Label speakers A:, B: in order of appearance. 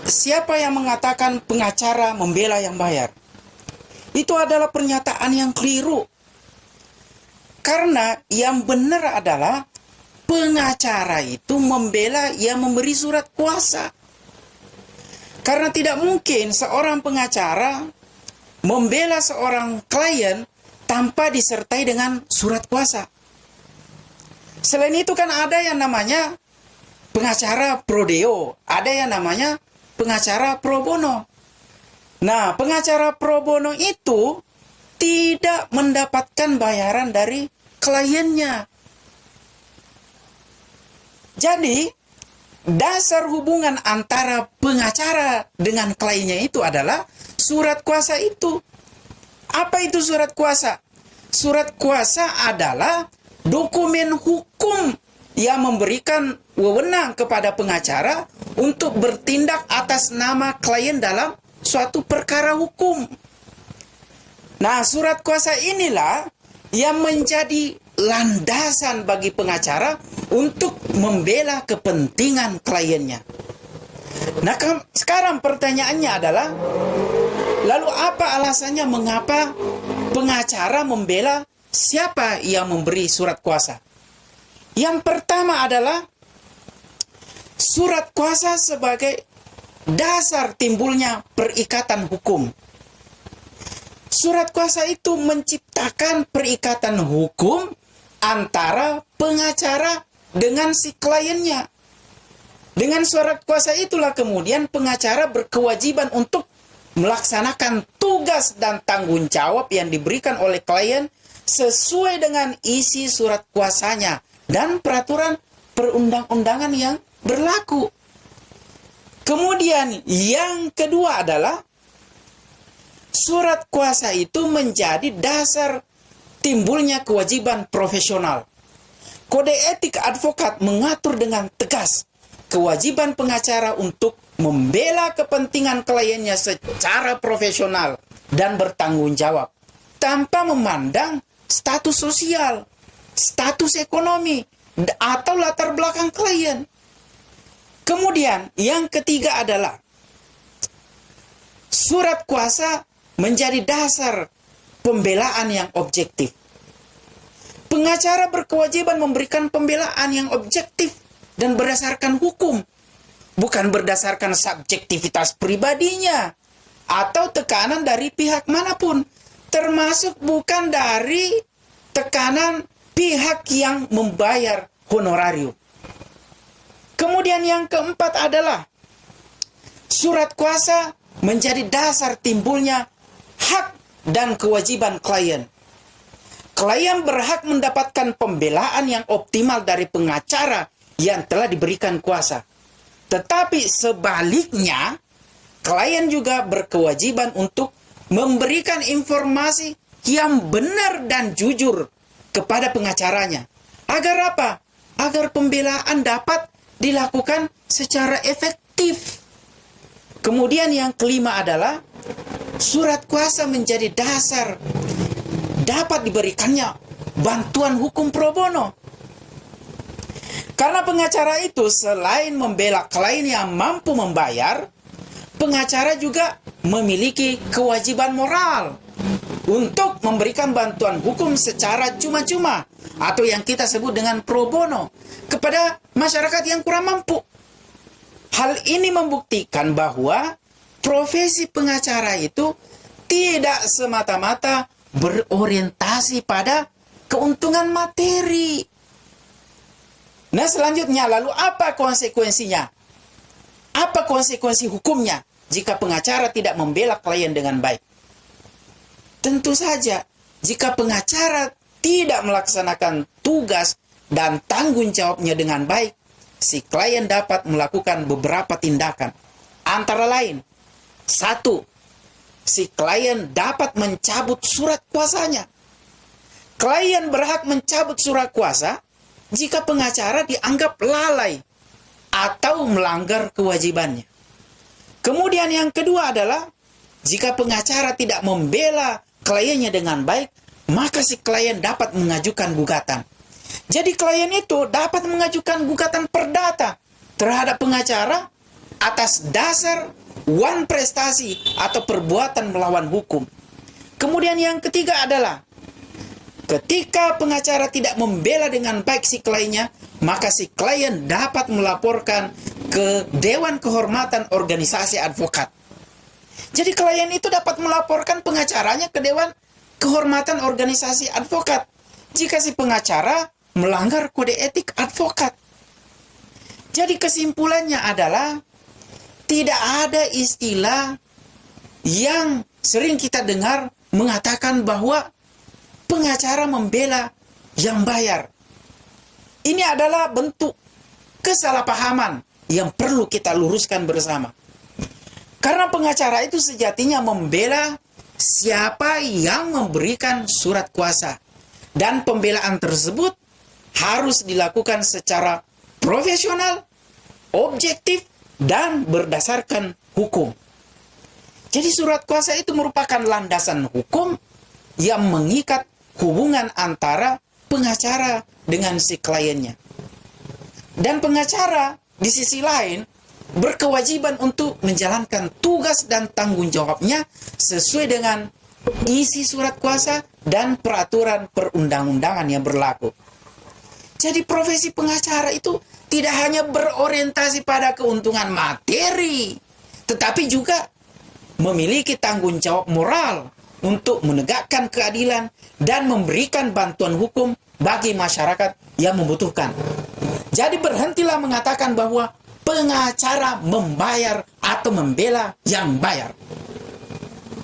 A: siapa yang mengatakan pengacara membela yang bayar? Itu adalah pernyataan yang keliru. Karena yang benar adalah pengacara itu membela yang memberi surat kuasa. Karena tidak mungkin seorang pengacara membela seorang klien tanpa disertai dengan surat kuasa. Selain itu kan ada yang namanya pengacara pro deo, ada yang namanya pengacara pro bono. Nah, pengacara pro bono itu tidak mendapatkan bayaran dari kliennya. Jadi, dasar hubungan antara pengacara dengan kliennya itu adalah surat kuasa itu. Apa itu surat kuasa? Surat kuasa adalah dokumen hukum yang memberikan wewenang kepada pengacara untuk bertindak atas nama klien dalam suatu perkara hukum. Nah, surat kuasa inilah yang menjadi landasan bagi pengacara untuk membela kepentingan kliennya. Nah, sekarang pertanyaannya adalah, lalu apa alasannya mengapa pengacara membela siapa yang memberi surat kuasa? Yang pertama adalah surat kuasa sebagai dasar timbulnya perikatan hukum. Surat kuasa itu menciptakan perikatan hukum antara pengacara dengan si kliennya. Dengan surat kuasa itulah kemudian pengacara berkewajiban untuk melaksanakan tugas dan tanggung jawab yang diberikan oleh klien sesuai dengan isi surat kuasanya dan peraturan perundang-undangan yang berlaku. Kemudian yang kedua adalah surat kuasa itu menjadi dasar timbulnya kewajiban profesional. Kode etik advokat mengatur dengan tegas kewajiban pengacara untuk membela kepentingan kliennya secara profesional dan bertanggung jawab tanpa memandang status sosial, status ekonomi, atau latar belakang klien. Kemudian yang ketiga adalah surat kuasa menjadi dasar pembelaan yang objektif. Pengacara berkewajiban memberikan pembelaan yang objektif dan berdasarkan hukum, bukan berdasarkan subjektivitas pribadinya atau tekanan dari pihak manapun, termasuk bukan dari tekanan pihak yang membayar honorarium. Kemudian yang keempat adalah surat kuasa menjadi dasar timbulnya hak dan kewajiban klien. Klien berhak mendapatkan pembelaan yang optimal dari pengacara yang telah diberikan kuasa. Tetapi sebaliknya, klien juga berkewajiban untuk memberikan informasi yang benar dan jujur kepada pengacaranya. Agar apa? Agar pembelaan dapat dilakukan secara efektif. Kemudian yang kelima adalah surat kuasa menjadi dasar dapat diberikannya bantuan hukum pro bono. Karena pengacara itu selain membela klien yang mampu membayar, pengacara juga memiliki kewajiban moral untuk memberikan bantuan hukum secara cuma-cuma atau yang kita sebut dengan pro bono kepada masyarakat yang kurang mampu. Hal ini membuktikan bahwa profesi pengacara itu tidak semata-mata berorientasi pada keuntungan materi. Nah, selanjutnya, lalu apa konsekuensinya? Apa konsekuensi hukumnya jika pengacara tidak membela klien dengan baik? Tentu saja, jika pengacara tidak melaksanakan tugas dan tanggung jawabnya dengan baik, si klien dapat melakukan beberapa tindakan. Antara lain, 1. Si klien dapat mencabut surat kuasanya. Klien berhak mencabut surat kuasa jika pengacara dianggap lalai atau melanggar kewajibannya. Kemudian yang kedua adalah, jika pengacara tidak membela kliennya dengan baik, maka si klien dapat mengajukan gugatan. Jadi klien itu dapat mengajukan gugatan perdata terhadap pengacara atas dasar wan prestasi atau perbuatan melawan hukum. Kemudian yang ketiga adalah ketika pengacara tidak membela dengan baik si kliennya, maka si klien dapat melaporkan ke Dewan Kehormatan Organisasi Advokat. Jadi klien itu dapat melaporkan pengacaranya ke Dewan Kehormatan Organisasi Advokat jika si pengacara melanggar kode etik advokat. Jadi kesimpulannya adalah tidak ada istilah yang sering kita dengar mengatakan bahwa pengacara membela yang bayar. Ini adalah bentuk kesalahpahaman yang perlu kita luruskan bersama. Karena pengacara itu sejatinya membela siapa yang memberikan surat kuasa. Dan pembelaan tersebut harus dilakukan secara profesional, objektif, dan berdasarkan hukum. Jadi surat kuasa itu merupakan landasan hukum yang mengikat hubungan antara pengacara dengan si kliennya. Dan pengacara di sisi lain berkewajiban untuk menjalankan tugas dan tanggung jawabnya sesuai dengan isi surat kuasa dan peraturan perundang-undangan yang berlaku. Jadi profesi pengacara itu tidak hanya berorientasi pada keuntungan materi, tetapi juga memiliki tanggung jawab moral untuk menegakkan keadilan dan memberikan bantuan hukum bagi masyarakat yang membutuhkan. Jadi berhentilah mengatakan bahwa pengacara membayar atau membela yang bayar.